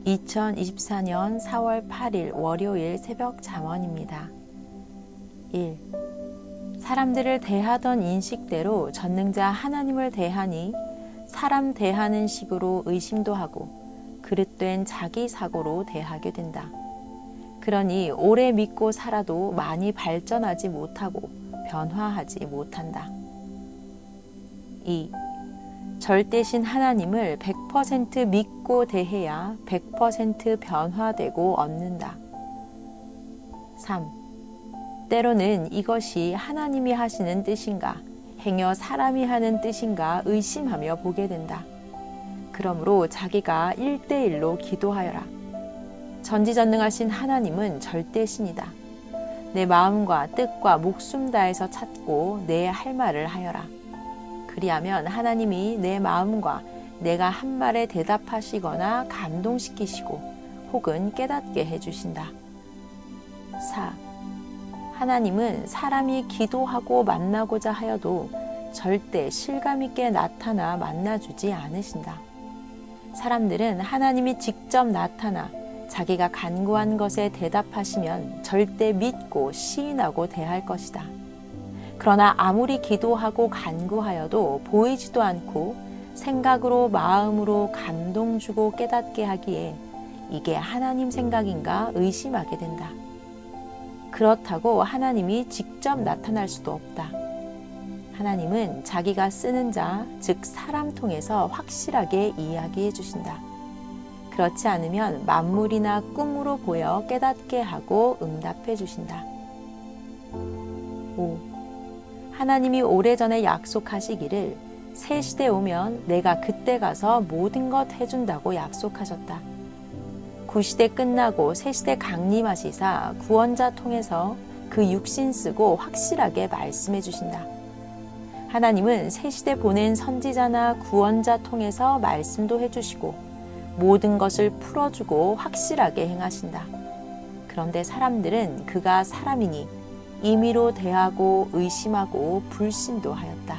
2024년 4월 8일 월요일 새벽 잠언입니다. 1. 사람들을 대하던 인식대로 전능자 하나님을 대하니 사람 대하는 식으로 의심도 하고 그릇된 자기 사고로 대하게 된다. 그러니 오래 믿고 살아도 많이 발전하지 못하고 변화하지 못한다. 2. 절대신 하나님을 100% 믿고 대해야 100% 변화되고 얻는다. 3. 때로는 이것이 하나님이 하시는 뜻인가, 행여 사람이 하는 뜻인가 의심하며 보게 된다. 그러므로 자기가 1:1로 기도하여라. 전지전능하신 하나님은 절대신이다. 내 마음과 뜻과 목숨 다해서 찾고 내 할 말을 하여라. 그리하면 하나님이 내 마음과 내가 한 말에 대답하시거나 감동시키시고 혹은 깨닫게 해주신다. 4. 하나님은 사람이 기도하고 만나고자 하여도 절대 실감있게 나타나 만나주지 않으신다. 사람들은 하나님이 직접 나타나 자기가 간구한 것에 대답하시면 절대 믿고 시인하고 대할 것이다. 그러나 아무리 기도하고 간구하여도 보이지도 않고 생각으로 마음으로 감동 주고 깨닫게 하기에 이게 하나님 생각인가 의심하게 된다. 그렇다고 하나님이 직접 나타날 수도 없다. 하나님은 자기가 쓰는 자, 즉 사람 통해서 확실하게 이야기해 주신다. 그렇지 않으면 만물이나 꿈으로 보여 깨닫게 하고 응답해 주신다. 5. 하나님이 오래전에 약속하시기를 새 시대 오면 내가 그때 가서 모든 것 해준다고 약속하셨다. 구시대 끝나고 새 시대 강림하시사 구원자 통해서 그 육신 쓰고 확실하게 말씀해 주신다. 하나님은 새 시대 보낸 선지자나 구원자 통해서 말씀도 해주시고 모든 것을 풀어주고 확실하게 행하신다. 그런데 사람들은 그가 사람이니 임의로 대하고 의심하고 불신도 하였다.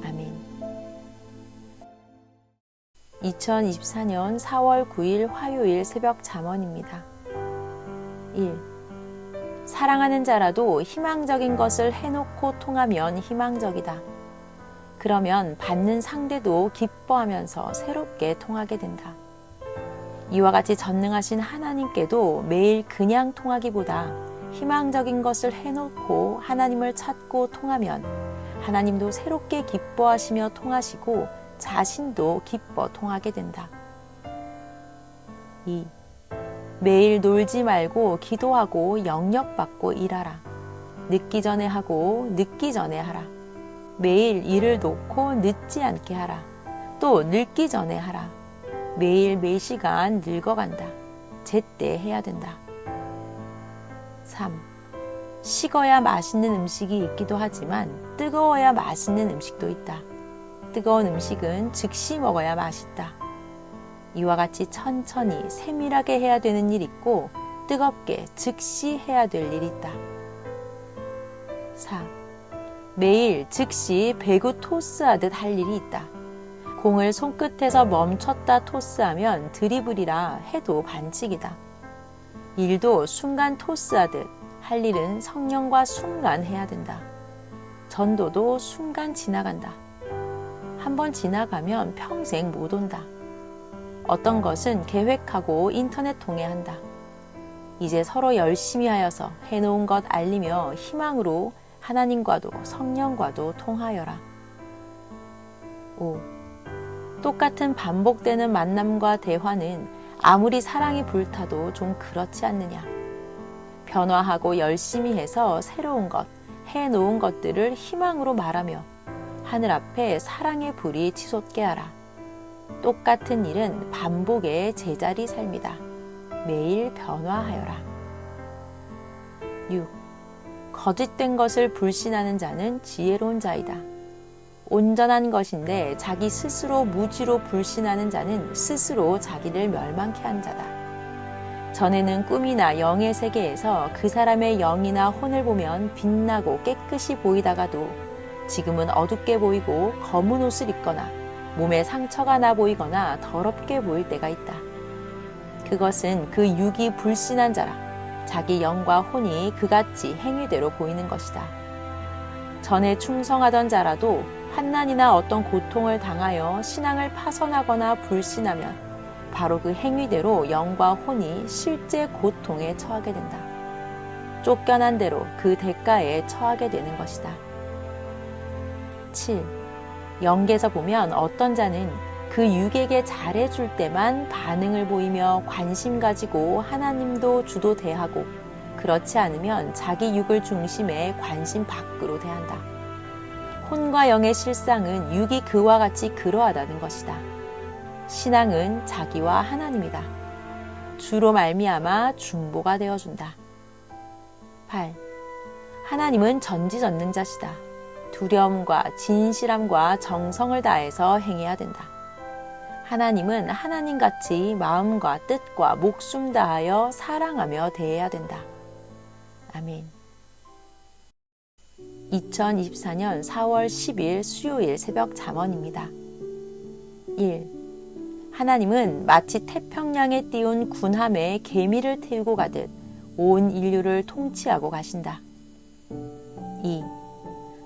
아멘. 2024년 4월 9일 화요일 새벽 잠언입니다. 1. 사랑하는 자라도 희망적인 것을 해놓고 통하면 희망적이다. 그러면 받는 상대도 기뻐하면서 새롭게 통하게 된다. 이와 같이 전능하신 하나님께도 매일 그냥 통하기보다 희망적인 것을 해놓고 하나님을 찾고 통하면 하나님도 새롭게 기뻐하시며 통하시고 자신도 기뻐 통하게 된다. 2. 매일 놀지 말고 기도하고 영역받고 일하라. 늦기 전에 하고 늦기 전에 하라. 매일 일을 놓고 늦지 않게 하라. 또 늙기 전에 하라. 매일 매시간 늙어간다. 제때 해야 된다. 3. 식어야 맛있는 음식이 있기도 하지만 뜨거워야 맛있는 음식도 있다. 뜨거운 음식은 즉시 먹어야 맛있다. 이와 같이 천천히 세밀하게 해야 되는 일 있고 뜨겁게 즉시 해야 될 일 있다. 4. 매일 즉시 배구 토스하듯 할 일이 있다. 공을 손끝에서 멈췄다 토스하면 드리블이라 해도 반칙이다. 일도 순간 토스하듯 할 일은 성령과 순간 해야 된다. 전도도 순간 지나간다. 한번 지나가면 평생 못 온다. 어떤 것은 계획하고 인터넷 통해 한다. 이제 서로 열심히 하여서 해놓은 것 알리며 희망으로 하나님과도 성령과도 통하여라. 5. 똑같은 반복되는 만남과 대화는 아무리 사랑이 불타도 좀 그렇지 않느냐. 변화하고 열심히 해서 새로운 것, 해놓은 것들을 희망으로 말하며 하늘 앞에 사랑의 불이 치솟게 하라. 똑같은 일은 반복의 제자리 삶이다. 매일 변화하여라. 6. 거짓된 것을 불신하는 자는 지혜로운 자이다. 온전한 것인데 자기 스스로 무지로 불신하는 자는 스스로 자기를 멸망케 한 자다. 전에는 꿈이나 영의 세계에서 그 사람의 영이나 혼을 보면 빛나고 깨끗이 보이다가도 지금은 어둡게 보이고 검은 옷을 입거나 몸에 상처가 나 보이거나 더럽게 보일 때가 있다. 그것은 그 육이 불신한 자라. 자기 영과 혼이 그같이 행위대로 보이는 것이다. 전에 충성하던 자라도 환난이나 어떤 고통을 당하여 신앙을 파선하거나 불신하면 바로 그 행위대로 영과 혼이 실제 고통에 처하게 된다. 쫓겨난 대로 그 대가에 처하게 되는 것이다. 7. 영계에서 보면 어떤 자는 그 육에게 잘해줄 때만 반응을 보이며 관심 가지고 하나님도 주도 대하고, 그렇지 않으면 자기 육을 중심에 관심 밖으로 대한다. 혼과 영의 실상은 육이 그와 같이 그러하다는 것이다. 신앙은 자기와 하나님이다. 주로 말미암아 중보가 되어준다. 8. 하나님은 전지전능자시다. 두려움과 진실함과 정성을 다해서 행해야 된다. 하나님은 하나님같이 마음과 뜻과 목숨 다하여 사랑하며 대해야 된다. 아멘. 2024년 4월 10일 수요일 새벽 잠언입니다. 1. 하나님은 마치 태평양에 띄운 군함에 개미를 태우고 가듯 온 인류를 통치하고 가신다. 2.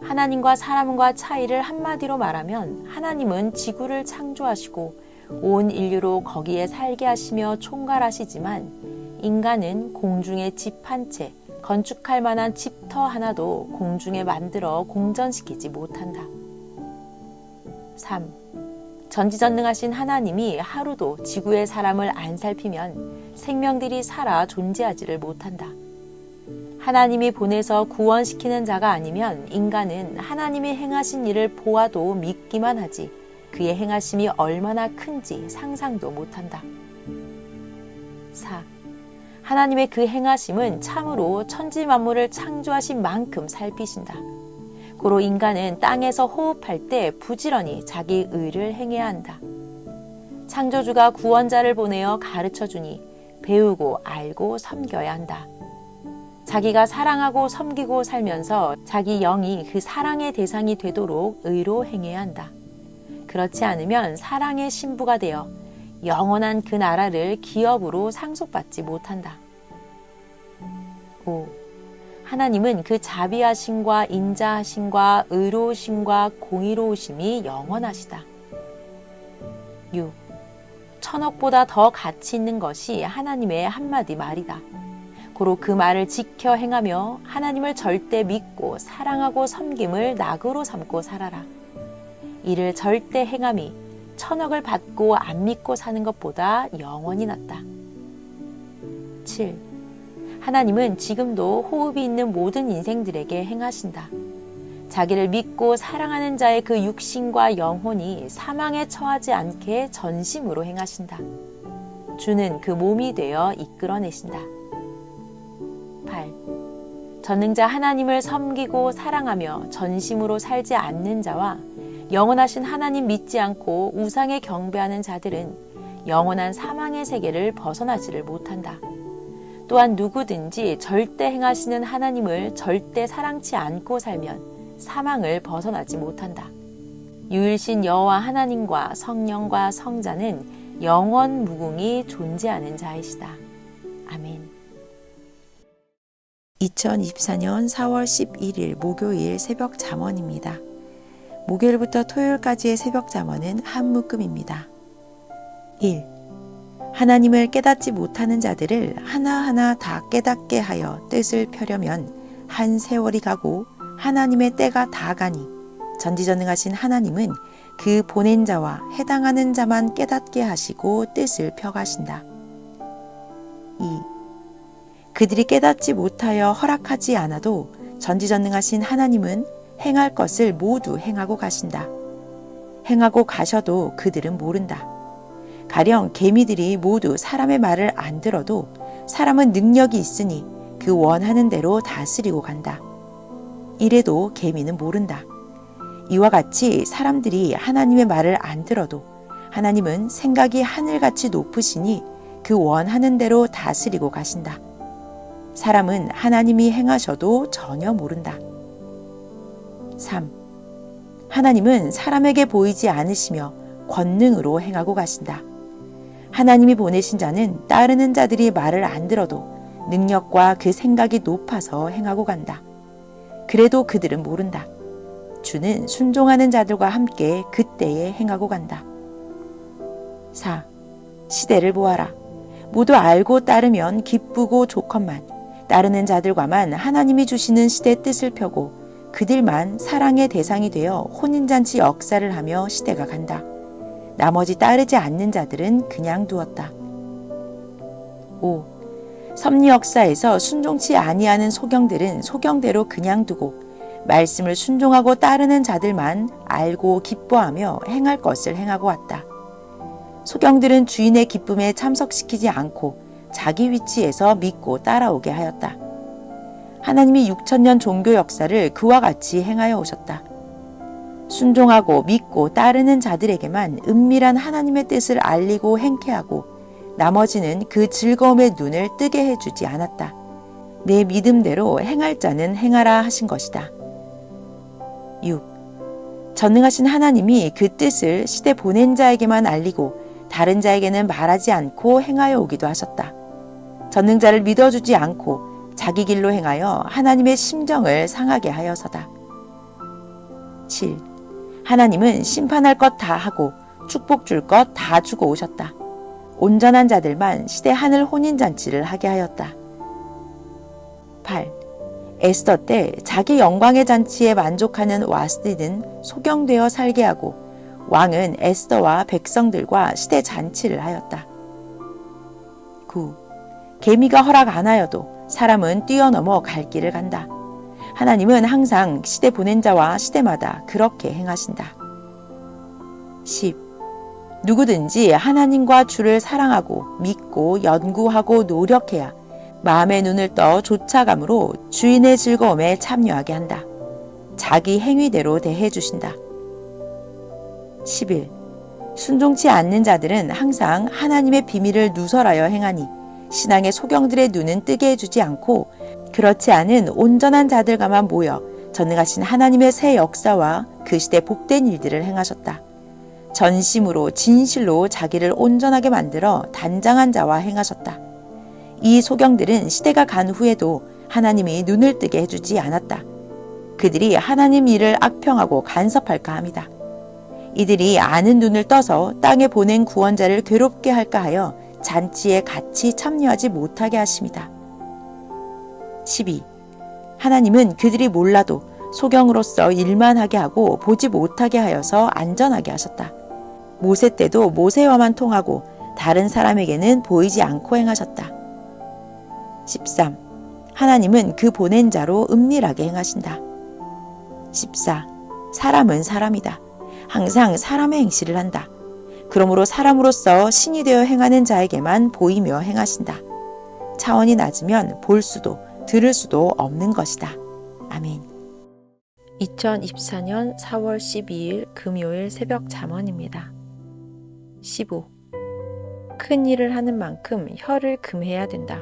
하나님과 사람과 차이를 한마디로 말하면 하나님은 지구를 창조하시고 온 인류로 거기에 살게 하시며 총괄하시지만 인간은 공중에 집 한 채, 건축할 만한 집터 하나도 공중에 만들어 공전시키지 못한다. 3. 전지전능하신 하나님이 하루도 지구의 사람을 안 살피면 생명들이 살아 존재하지를 못한다. 하나님이 보내서 구원시키는 자가 아니면 인간은 하나님이 행하신 일을 보아도 믿기만 하지 그의 행하심이 얼마나 큰지 상상도 못한다. 4. 하나님의 그 행하심은 참으로 천지 만물을 창조하신 만큼 살피신다. 고로 인간은 땅에서 호흡할 때 부지런히 자기 의를 행해야 한다. 창조주가 구원자를 보내어 가르쳐주니 배우고 알고 섬겨야 한다. 자기가 사랑하고 섬기고 살면서 자기 영이 그 사랑의 대상이 되도록 의로 행해야 한다. 그렇지 않으면 사랑의 신부가 되어 영원한 그 나라를 기업으로 상속받지 못한다. 5. 하나님은 그 자비하심과 인자하심과 의로우심과 공의로우심이 영원하시다. 6. 천억보다 더 가치 있는 것이 하나님의 한마디 말이다. 고로 그 말을 지켜 행하며 하나님을 절대 믿고 사랑하고 섬김을 낙으로 삼고 살아라. 이를 절대 행함이 천억을 받고 안 믿고 사는 것보다 영원히 낫다. 7. 하나님은 지금도 호흡이 있는 모든 인생들에게 행하신다. 자기를 믿고 사랑하는 자의 그 육신과 영혼이 사망에 처하지 않게 전심으로 행하신다. 주는 그 몸이 되어 이끌어내신다. 8. 전능자 하나님을 섬기고 사랑하며 전심으로 살지 않는 자와 영원하신 하나님 믿지 않고 우상에 경배하는 자들은 영원한 사망의 세계를 벗어나지를 못한다. 또한 누구든지 절대 행하시는 하나님을 절대 사랑치 않고 살면 사망을 벗어나지 못한다. 유일신 여호와 하나님과 성령과 성자는 영원 무궁히 존재하는 자이시다. 아멘. 2024년 4월 11일 목요일 새벽 잠언입니다. 목요일부터 토요일까지의 새벽 잠언은 한 묶음입니다. 1. 하나님을 깨닫지 못하는 자들을 하나하나 다 깨닫게 하여 뜻을 펴려면 한 세월이 가고 하나님의 때가 다 가니 전지전능하신 하나님은 그 보낸 자와 해당하는 자만 깨닫게 하시고 뜻을 펴가신다. 2. 그들이 깨닫지 못하여 허락하지 않아도 전지전능하신 하나님은 행할 것을 모두 행하고 가신다. 행하고 가셔도 그들은 모른다. 가령 개미들이 모두 사람의 말을 안 들어도 사람은 능력이 있으니 그 원하는 대로 다스리고 간다. 이래도 개미는 모른다. 이와 같이 사람들이 하나님의 말을 안 들어도 하나님은 생각이 하늘같이 높으시니 그 원하는 대로 다스리고 가신다. 사람은 하나님이 행하셔도 전혀 모른다. 3. 하나님은 사람에게 보이지 않으시며 권능으로 행하고 가신다. 하나님이 보내신 자는 따르는 자들이 말을 안 들어도 능력과 그 생각이 높아서 행하고 간다. 그래도 그들은 모른다. 주는 순종하는 자들과 함께 그때에 행하고 간다. 4. 시대를 보아라. 모두 알고 따르면 기쁘고 좋건만 따르는 자들과만 하나님이 주시는 시대 뜻을 펴고 그들만 사랑의 대상이 되어 혼인잔치 역사를 하며 시대가 간다. 나머지 따르지 않는 자들은 그냥 두었다. 5. 섭리 역사에서 순종치 아니하는 소경들은 소경대로 그냥 두고 말씀을 순종하고 따르는 자들만 알고 기뻐하며 행할 것을 행하고 왔다. 소경들은 주인의 기쁨에 참석시키지 않고 자기 위치에서 믿고 따라오게 하였다. 하나님이 6천년 종교 역사를 그와 같이 행하여 오셨다. 순종하고 믿고 따르는 자들에게만 은밀한 하나님의 뜻을 알리고 행케하고 나머지는 그 즐거움의 눈을 뜨게 해주지 않았다. 내 믿음대로 행할 자는 행하라 하신 것이다. 6. 전능하신 하나님이 그 뜻을 시대 보낸 자에게만 알리고 다른 자에게는 말하지 않고 행하여 오기도 하셨다. 전능자를 믿어주지 않고 자기 길로 행하여 하나님의 심정을 상하게 하여서다. 7. 하나님은 심판할 것 다 하고 축복 줄 것 다 주고 오셨다. 온전한 자들만 시대 하늘 혼인잔치를 하게 하였다. 8. 에스더 때 자기 영광의 잔치에 만족하는 와스디는 소경되어 살게 하고 왕은 에스더와 백성들과 시대 잔치를 하였다. 9. 계미가 허락 안 하여도 사람은 뛰어넘어 갈 길을 간다. 하나님은 항상 시대 보낸 자와 시대마다 그렇게 행하신다. 10. 누구든지 하나님과 주를 사랑하고 믿고 연구하고 노력해야 마음의 눈을 떠 쫓아감으로 주인의 즐거움에 참여하게 한다. 자기 행위대로 대해 주신다. 11. 순종치 않는 자들은 항상 하나님의 비밀을 누설하여 행하니 신앙의 소경들의 눈은 뜨게 해주지 않고 그렇지 않은 온전한 자들과만 모여 전능하신 하나님의 새 역사와 그 시대 복된 일들을 행하셨다. 전심으로 진실로 자기를 온전하게 만들어 단장한 자와 행하셨다. 이 소경들은 시대가 간 후에도 하나님이 눈을 뜨게 해주지 않았다. 그들이 하나님 일을 악평하고 간섭할까 합니다. 이들이 아는 눈을 떠서 땅에 보낸 구원자를 괴롭게 할까 하여 잔치에 같이 참여하지 못하게 하십니다. 12. 하나님은 그들이 몰라도 소경으로서 일만 하게 하고 보지 못하게 하여서 안전하게 하셨다. 모세 때도 모세와만 통하고 다른 사람에게는 보이지 않고 행하셨다. 13. 하나님은 그 보낸 자로 은밀하게 행하신다. 14. 사람은 사람이다. 항상 사람의 행실을 한다. 그러므로 사람으로서 신이 되어 행하는 자에게만 보이며 행하신다. 차원이 낮으면 볼 수도 들을 수도 없는 것이다. 아멘. 2024년 4월 12일 금요일 새벽 잠언입니다. 15. 큰 일을 하는 만큼 혀를 금해야 된다.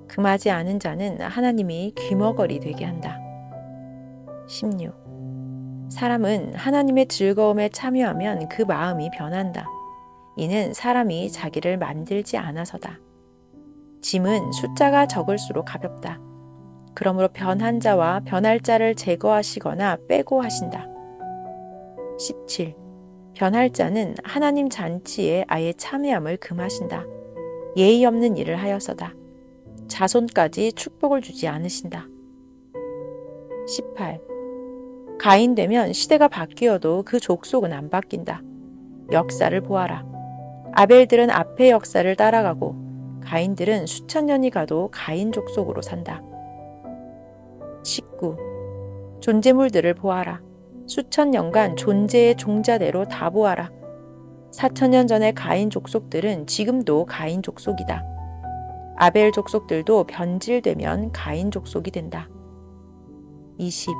금하지 않은 자는 하나님이 귀머거리 되게 한다. 16. 사람은 하나님의 즐거움에 참여하면 그 마음이 변한다. 이는 사람이 자기를 만들지 않아서다. 짐은 숫자가 적을수록 가볍다. 그러므로 변한 자와 변할 자를 제거하시거나 빼고 하신다. 17. 변할 자는 하나님 잔치에 아예 참여함을 금하신다. 예의 없는 일을 하여서다. 자손까지 축복을 주지 않으신다. 18. 가인되면 시대가 바뀌어도 그 족속은 안 바뀐다. 역사를 보아라. 아벨들은 앞의 역사를 따라가고 가인들은 수천 년이 가도 가인 족속으로 산다. 19. 존재물들을 보아라. 수천 년간 존재의 종자대로 다 보아라. 4천년 전의 가인 족속들은 지금도 가인 족속이다. 아벨 족속들도 변질되면 가인 족속이 된다. 20.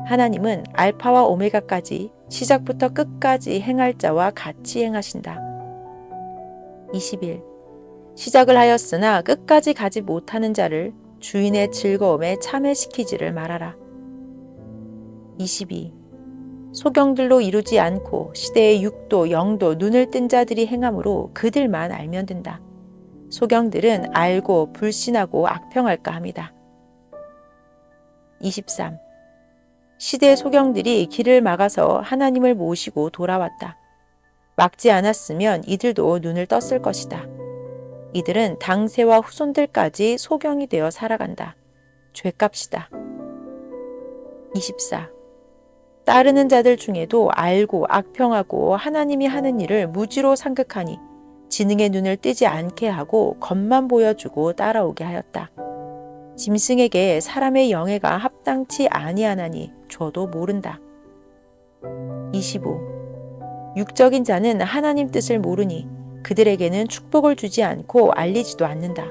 하나님은 알파와 오메가까지 시작부터 끝까지 행할 자와 같이 행하신다. 21. 시작을 하였으나 끝까지 가지 못하는 자를 주인의 즐거움에 참여시키지를 말아라. 22. 소경들로 이루지 않고 시대의 6도, 0도 눈을 뜬 자들이 행함으로 그들만 알면 된다. 소경들은 알고 불신하고 악평할까 합니다. 23. 시대의 소경들이 길을 막아서 하나님을 모시고 돌아왔다. 막지 않았으면 이들도 눈을 떴을 것이다. 이들은 당세와 후손들까지 소경이 되어 살아간다. 죄값이다. 24. 따르는 자들 중에도 알고 악평하고 하나님이 하는 일을 무지로 상극하니 지능의 눈을 뜨지 않게 하고 겉만 보여주고 따라오게 하였다. 짐승에게 사람의 영예가 합당치 아니하나니 저도 모른다. 25. 육적인 자는 하나님 뜻을 모르니 그들에게는 축복을 주지 않고 알리지도 않는다.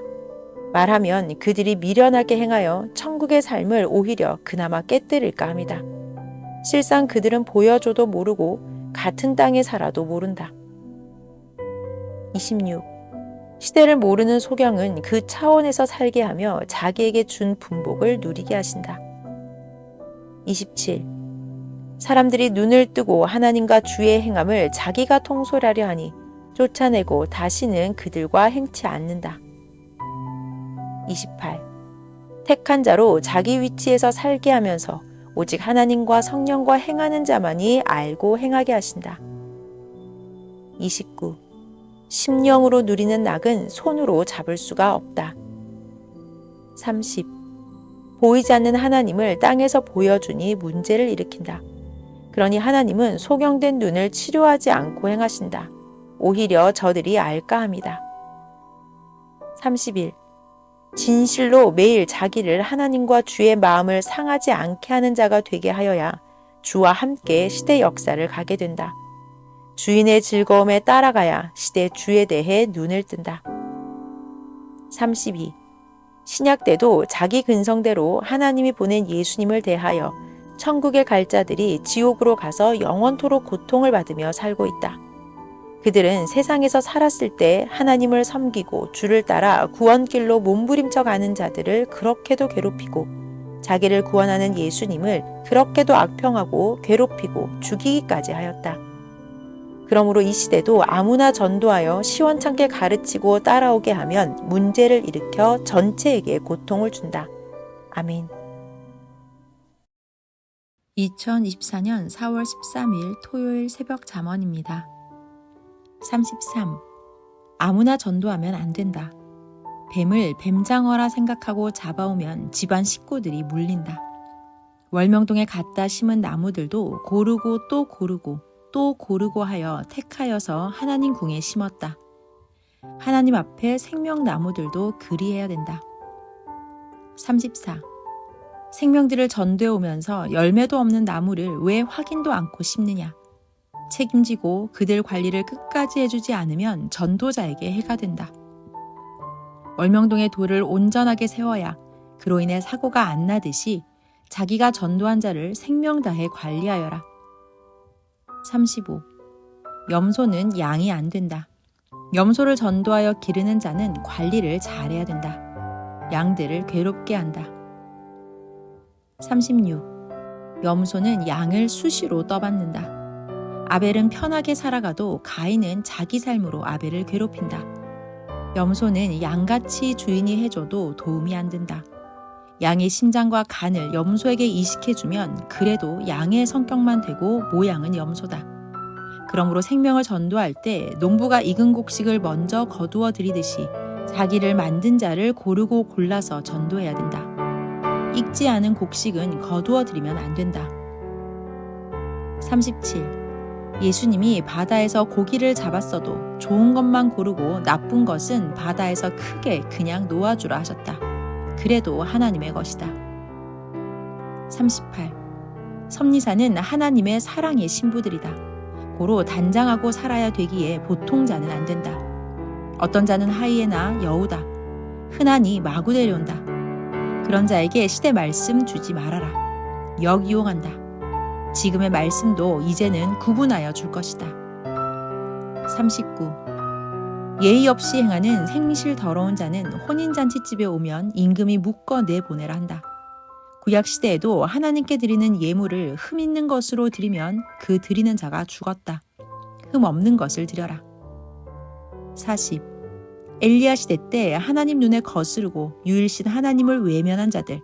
말하면 그들이 미련하게 행하여 천국의 삶을 오히려 그나마 깨뜨릴까 합니다. 실상 그들은 보여줘도 모르고 같은 땅에 살아도 모른다. 26. 시대를 모르는 소경은 그 차원에서 살게 하며 자기에게 준 분복을 누리게 하신다. 27. 사람들이 눈을 뜨고 하나님과 주의 행함을 자기가 통솔하려 하니 쫓아내고 다시는 그들과 행치 않는다. 28. 택한 자로 자기 위치에서 살게 하면서 오직 하나님과 성령과 행하는 자만이 알고 행하게 하신다. 29. 심령으로 누리는 낙은 손으로 잡을 수가 없다. 30. 보이지 않는 하나님을 땅에서 보여주니 문제를 일으킨다. 그러니 하나님은 소경된 눈을 치료하지 않고 행하신다. 오히려 저들이 알까 합니다. 31. 진실로 매일 자기를 하나님과 주의 마음을 상하지 않게 하는 자가 되게 하여야 주와 함께 시대 역사를 가게 된다. 주인의 즐거움에 따라가야 시대 주에 대해 눈을 뜬다. 32. 신약 때도 자기 근성대로 하나님이 보낸 예수님을 대하여 천국에 갈 자들이 지옥으로 가서 영원토록 고통을 받으며 살고 있다. 그들은 세상에서 살았을 때 하나님을 섬기고 주를 따라 구원길로 몸부림쳐 가는 자들을 그렇게도 괴롭히고 자기를 구원하는 예수님을 그렇게도 악평하고 괴롭히고 죽이기까지 하였다. 그러므로 이 시대도 아무나 전도하여 시원찮게 가르치고 따라오게 하면 문제를 일으켜 전체에게 고통을 준다. 아멘. 2024년 4월 13일 토요일 새벽 잠언입니다. 33. 아무나 전도하면 안 된다. 뱀을 뱀장어라 생각하고 잡아오면 집안 식구들이 물린다. 월명동에 갖다 심은 나무들도 고르고 또 고르고 또 고르고 하여 택하여서 하나님 궁에 심었다. 하나님 앞에 생명나무들도 그리해야 된다. 34. 생명들을 전도해 오면서 열매도 없는 나무를 왜 확인도 않고 심느냐. 책임지고 그들 관리를 끝까지 해주지 않으면 전도자에게 해가 된다. 월명동의 돌을 온전하게 세워야 그로 인해 사고가 안 나듯이 자기가 전도한 자를 생명 다해 관리하여라. 35. 염소는 양이 안 된다. 염소를 전도하여 기르는 자는 관리를 잘해야 된다. 양들을 괴롭게 한다. 36. 염소는 양을 수시로 떠받는다. 아벨은 편하게 살아가도 가인은 자기 삶으로 아벨을 괴롭힌다. 염소는 양같이 주인이 해줘도 도움이 안 된다. 양의 심장과 간을 염소에게 이식해주면 그래도 양의 성격만 되고 모양은 염소다. 그러므로 생명을 전도할 때 농부가 익은 곡식을 먼저 거두어 들이듯이 자기를 만든 자를 고르고 골라서 전도해야 된다. 익지 않은 곡식은 거두어 들이면 안 된다. 37. 예수님이 바다에서 고기를 잡았어도 좋은 것만 고르고 나쁜 것은 바다에서 크게 그냥 놓아주라 하셨다. 그래도 하나님의 것이다. 38. 섭리사는 하나님의 사랑의 신부들이다. 고로 단장하고 살아야 되기에 보통 자는 안 된다. 어떤 자는 하이에나 여우다. 흔하니 마구 데려온다. 그런 자에게 시대 말씀 주지 말아라. 역이용한다. 지금의 말씀도 이제는 구분하여 줄 것이다. 39. 예의 없이 행하는 생실 더러운 자는 혼인잔치집에 오면 임금이 묶어 내보내라 한다. 구약 시대에도 하나님께 드리는 예물을 흠 있는 것으로 드리면 그 드리는 자가 죽었다. 흠 없는 것을 드려라. 40. 엘리야 시대 때 하나님 눈에 거스르고 유일신 하나님을 외면한 자들,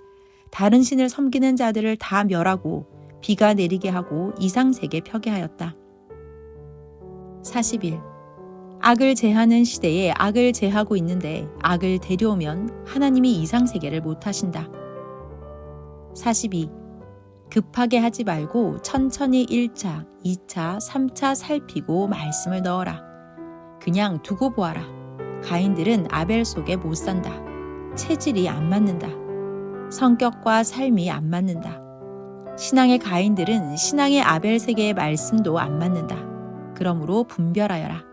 다른 신을 섬기는 자들을 다 멸하고 비가 내리게 하고 이상세계 펴게 하였다. 41. 악을 제하는 시대에 악을 제하고 있는데 악을 데려오면 하나님이 이상세계를 못하신다. 42. 급하게 하지 말고 천천히 1차, 2차, 3차 살피고 말씀을 넣어라. 그냥 두고 보아라. 가인들은 아벨 속에 못 산다. 체질이 안 맞는다. 성격과 삶이 안 맞는다. 신앙의 가인들은 신앙의 아벨 세계의 말씀도 안 맞는다. 그러므로 분별하여라.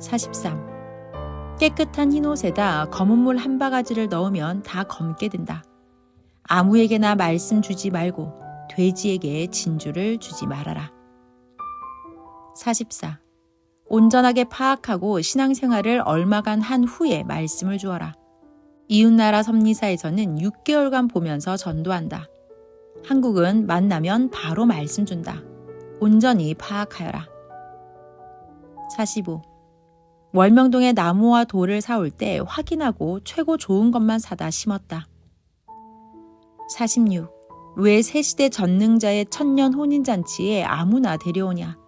43. 깨끗한 흰옷에다 검은 물 한 바가지를 넣으면 다 검게 된다. 아무에게나 말씀 주지 말고 돼지에게 진주를 주지 말아라. 44. 온전하게 파악하고 신앙생활을 얼마간 한 후에 말씀을 주어라. 이웃나라 섭리사에서는 6개월간 보면서 전도한다. 한국은 만나면 바로 말씀 준다. 온전히 파악하여라. 45. 월명동에 나무와 돌을 사올 때 확인하고 최고 좋은 것만 사다 심었다. 46. 왜 새시대 전능자의 천년 혼인잔치에 아무나 데려오냐?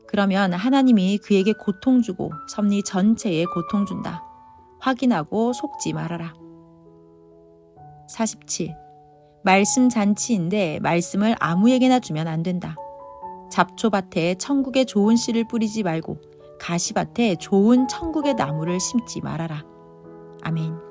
그러면 하나님이 그에게 고통 주고 섭리 전체에 고통 준다. 확인하고 속지 말아라. 47. 말씀 잔치인데 말씀을 아무에게나 주면 안 된다. 잡초밭에 천국의 좋은 씨를 뿌리지 말고 가시밭에 좋은 천국의 나무를 심지 말아라. 아멘.